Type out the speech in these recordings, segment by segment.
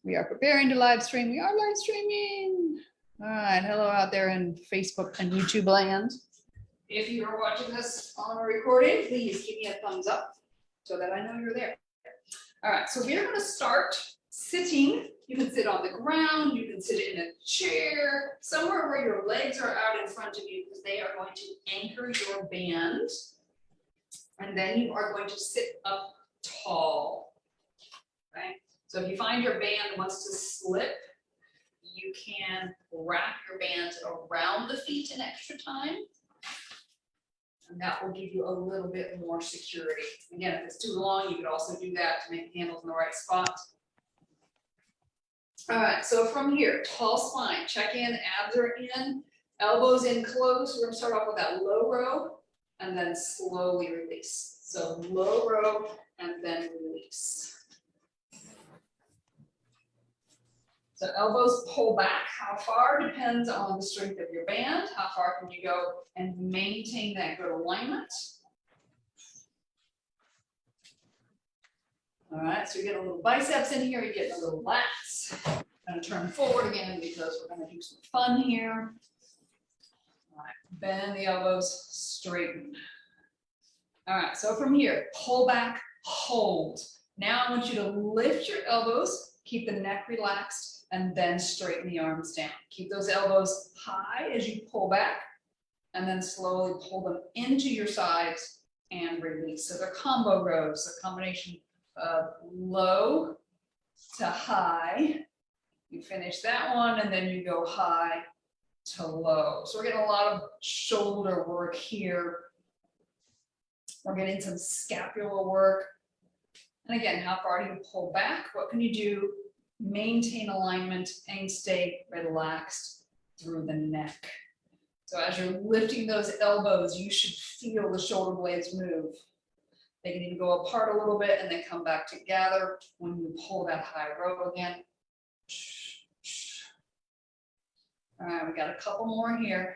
We are preparing to live stream. We are live streaming. All right. Hello out there in Facebook and YouTube land. If you are watching this on a recording, please give me a thumbs up so that I know you're there. All right. So we're going to start sitting. You can sit on the ground. You can sit in a chair, somewhere where your legs are out in front of you because they are going to anchor your band. And then you are going to sit up tall. Okay. So if you find your band wants to slip, you can wrap your band around the feet an extra time. And that will give you a little bit more security. Again, if it's too long, you could also do that to make the handles in the right spot. All right, so from here, tall spine, check in, abs are in, elbows in close. We're gonna start off with that low row and then slowly release. So low row and then release. So elbows pull back. How far depends on the strength of your band. How far can you go and maintain that good alignment? All right, so you get a little biceps in here, you get a little lats. I'm gonna turn forward again because we're gonna do some fun here. All right, bend the elbows, straighten. All right, so from here, pull back, hold. Now I want you to lift your elbows, keep the neck relaxed, and then straighten the arms down. Keep those elbows high as you pull back, and then slowly pull them into your sides and release. So they're combo rows, a combination of low to high. You finish that one, and then you go high to low. So we're getting a lot of shoulder work here. We're getting some scapular work. And again, how far do you pull back? What can you do? Maintain alignment and stay relaxed through the neck. So as you're lifting those elbows, you should feel the shoulder blades move. They can even go apart a little bit and then come back together when you pull that high row again. All right, we got a couple more here.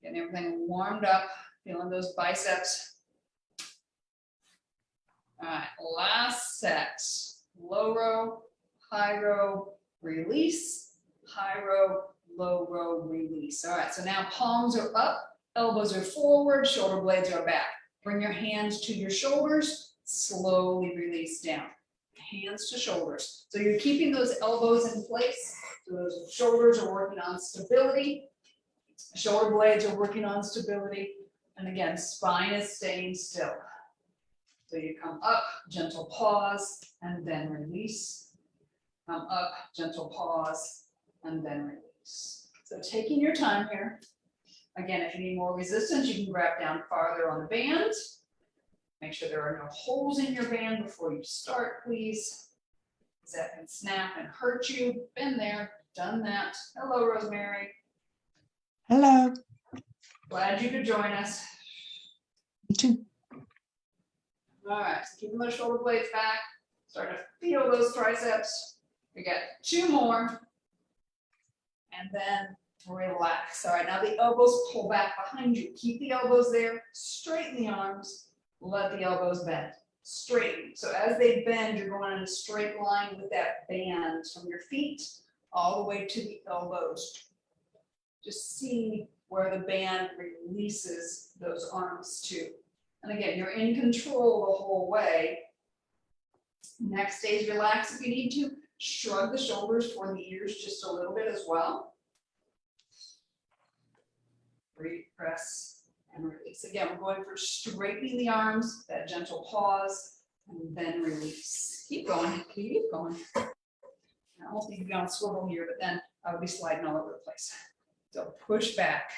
Getting everything warmed up, feeling those biceps. All right, last set. Low row, high row, release, high row, low row, release. All right, so now palms are up, elbows are forward, shoulder blades are back. Bring your hands to your shoulders, slowly release down. Hands to shoulders. So you're keeping those elbows in place. So those shoulders are working on stability. Shoulder blades are working on stability. And again, spine is staying still. So you come up, gentle pause, and then release. Come up, gentle pause, and then release. So taking your time here. Again, if you need more resistance, you can grab down farther on the band. Make sure there are no holes in your band before you start, please. That can snap and hurt you. Been there, done that. Hello, Rosemary. Hello. Glad you could join us. Me too. All right, so keeping those shoulder blades back. Start to feel those triceps. We got two more. And then relax. All right, now the elbows pull back behind you. Keep the elbows there. Straighten the arms. Let the elbows bend. Straighten. So as they bend, you're going in a straight line with that band from your feet all the way to the elbows. Just see where the band releases those arms to. And again, you're in control the whole way. Neck stays relaxed if you need to. Shrug the shoulders toward the ears just a little bit as well. Breathe, press, and release. Again, we're going for straightening the arms, that gentle pause, and then release. Keep going, keep going. I almost need to be on a swivel here, but then I would be sliding all over the place. So push back.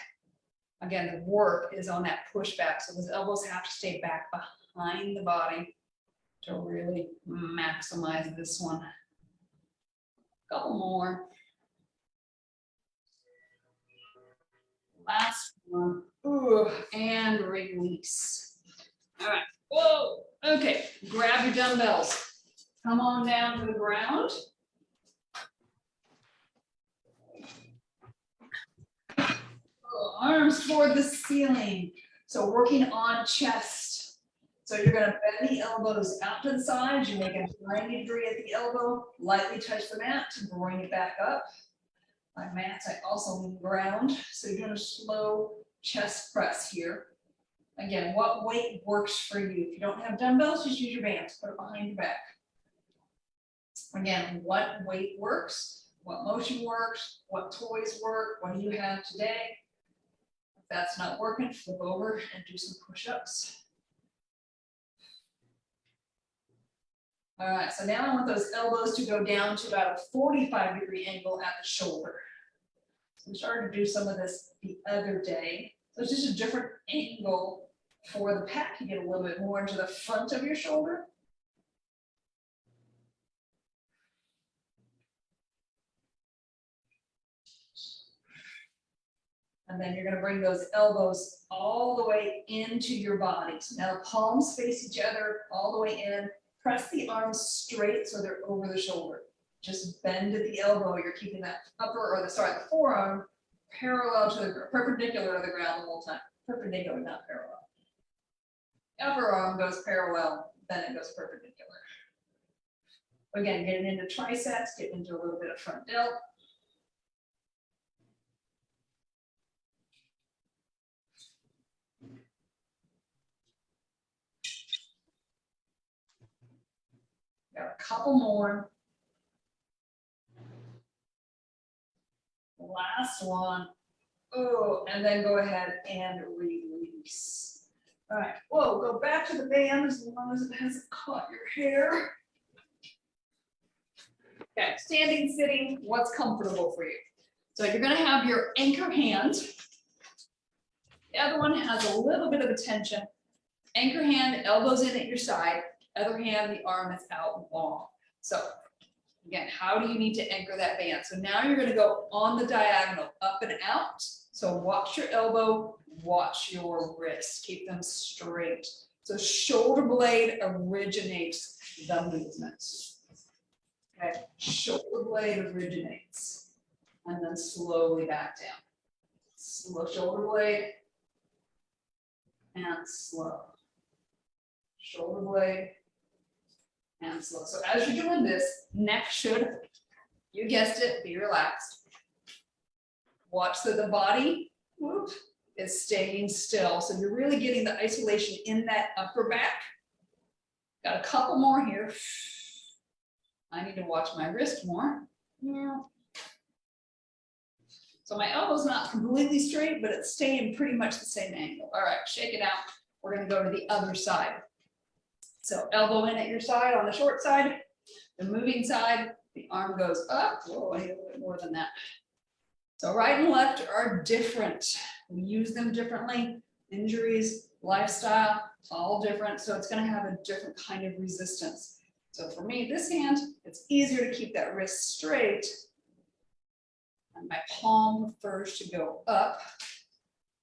Again, the work is on that push back. So those elbows have to stay back behind the body to really maximize this one. Couple more. Last one. Ooh, and release. All right. Whoa. Okay. Grab your dumbbells. Come on down to the ground. Arms toward the ceiling. So working on chest. So you're gonna bend the elbows out to the sides, you make a 90-degree at the elbow, lightly touch the mat to bring it back up. My mats, I also mean ground, so you're doing a slow chest press here. Again, what weight works for you? If you don't have dumbbells, just use your bands, put it behind your back. Again, what weight works, what motion works, what toys work, what do you have today? If that's not working, flip over and do some push-ups. All right, so now I want those elbows to go down to about a 45-degree angle at the shoulder. So we started to do some of this the other day. So it's just a different angle for the pack. You get a little bit more into the front of your shoulder. And then you're gonna bring those elbows all the way into your body. So now the palms face each other all the way in. Press the arms straight so they're over the shoulder. Just bend at the elbow. You're keeping that the forearm parallel to the perpendicular to the ground the whole time. Perpendicular, not parallel. Upper arm goes parallel, then it goes perpendicular. Again, getting into triceps, getting into a little bit of front delt. Got a couple more. Last one. Oh, and then go ahead and release. All right, whoa, go back to the band as long as it hasn't caught your hair. Okay, standing, sitting, what's comfortable for you? So you're gonna have your anchor hand. The other one has a little bit of a tension. Anchor hand, elbows in at your side. Other hand, the arm is out long. So again, how do you need to anchor that band? So now you're gonna go on the diagonal, up and out. So watch your elbow, watch your wrist, keep them straight. So shoulder blade originates the movement. Okay, shoulder blade originates, and then slowly back down. Slow shoulder blade, and slow. Shoulder blade, and slow. So as you're doing this, neck should, you guessed it, be relaxed. Watch that the body is staying still. So you're really getting the isolation in that upper back. Got a couple more here. I need to watch my wrist more. Yeah. So my elbow's not completely straight, but it's staying pretty much the same angle. All right, shake it out. We're gonna go to the other side. So elbow in at your side on the short side, the moving side, the arm goes up. Whoa, I need a little bit more than that. So right and left are different. We use them differently. Injuries, lifestyle, all different. So it's gonna have a different kind of resistance. So for me, this hand, it's easier to keep that wrist straight. And my palm prefers to go up.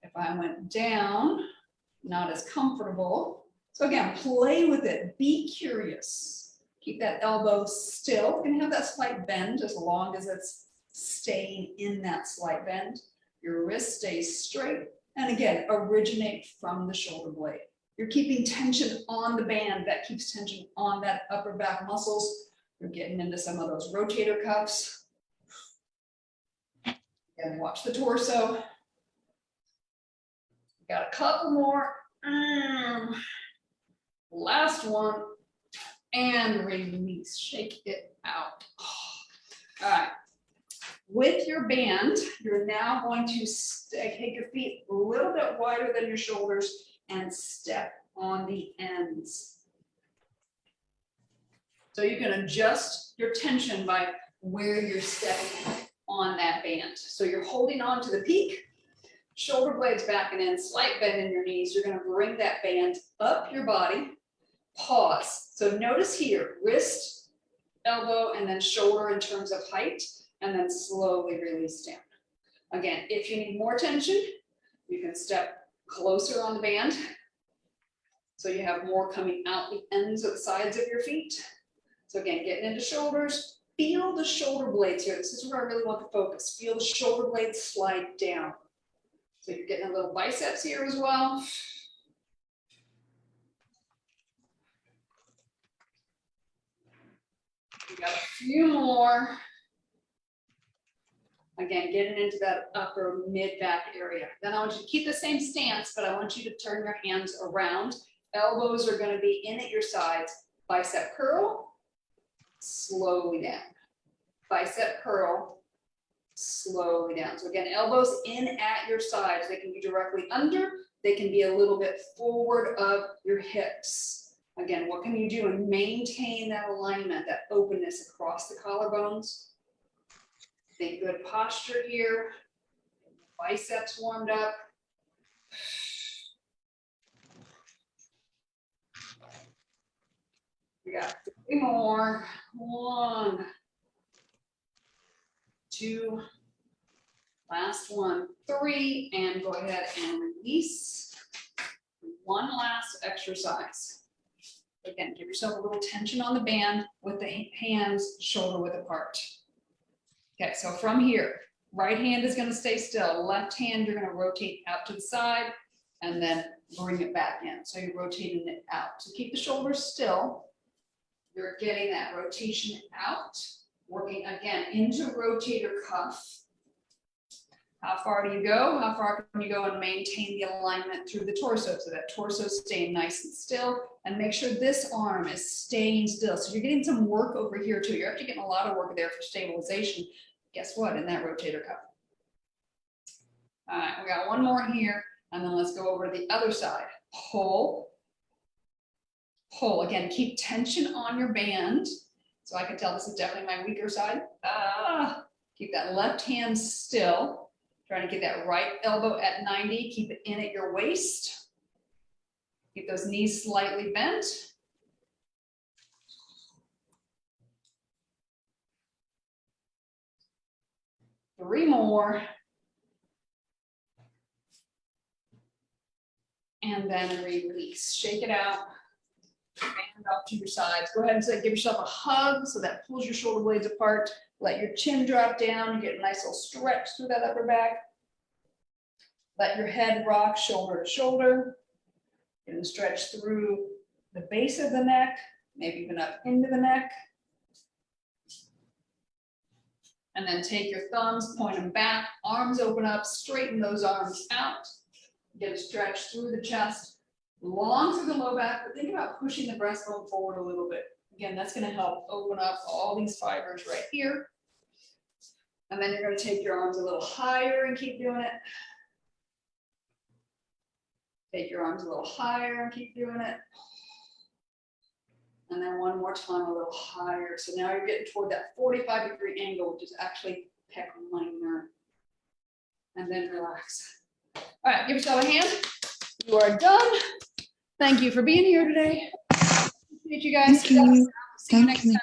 If I went down, not as comfortable. So again, play with it, be curious. Keep that elbow still. You can have that slight bend as long as it's staying in that slight bend. Your wrist stays straight. And again, originate from the shoulder blade. You're keeping tension on the band. That keeps tension on that upper back muscles. You're getting into some of those rotator cuffs. And watch the torso. Got a couple more. Last one. And release. Shake it out. All right. With your band, you're now going to take your feet a little bit wider than your shoulders and step on the ends. So you can adjust your tension by where you're stepping on that band. So you're holding on to the peak, shoulder blades back and in, slight bend in your knees. You're gonna bring that band up your body, pause. So notice here, wrist, elbow, and then shoulder in terms of height, and then slowly release down. Again, if you need more tension, you can step closer on the band. So you have more coming out the ends of the sides of your feet. So again, getting into shoulders, feel the shoulder blades here. This is where I really want the focus. Feel the shoulder blades slide down. So you're getting a little biceps here as well. We got a few more. Again, getting into that upper mid-back area. Then I want you to keep the same stance, but I want you to turn your hands around. Elbows are going to be in at your sides. Bicep curl, slowly down. Bicep curl, slowly down. So again, elbows in at your sides. They can be directly under. They can be a little bit forward of your hips. Again, what can you do and maintain that alignment, that openness across the collarbones? Think good posture here. Biceps warmed up. We got 3 more. 1, 2, last one, 3, and go ahead and release. One last exercise. Again, give yourself a little tension on the band with the hands shoulder width apart. Okay, so from here, right hand is going to stay still. Left hand, you're going to rotate out to the side and then bring it back in. So you're rotating it out. So keep the shoulders still. You're getting that rotation out, working again into rotator cuff. How far do you go? How far can you go and maintain the alignment through the torso so that torso staying nice and still, and make sure this arm is staying still. So you're getting some work over here too. You're actually getting a lot of work there for stabilization. Guess what? In that rotator cuff. All right, we got one more here, and then let's go over to the other side. Pull. Pull. Again, keep tension on your band. So I can tell this is definitely my weaker side. Keep that left hand still. Trying to get that right elbow at 90. Keep it in at your waist. Keep those knees slightly bent. Three more. And then release. Shake it out. Hand up to your sides. Go ahead and give yourself a hug so that pulls your shoulder blades apart. Let your chin drop down. You get a nice little stretch through that upper back. Let your head rock shoulder to shoulder. And stretch through the base of the neck, maybe even up into the neck. And then take your thumbs, point them back, arms open up, straighten those arms out. Get a stretch through the chest, long through the low back, but think about pushing the breastbone forward a little bit. Again, that's going to help open up all these fibers right here. And then you're going to take your arms a little higher and keep doing it. Take your arms a little higher and keep doing it. And then one more time, a little higher. So now you're getting toward that 45-degree angle, which is actually pec minor. And then relax. All right, give yourself a hand. You are done. Thank you for being here today. Appreciate you guys. Thank you. See you next time.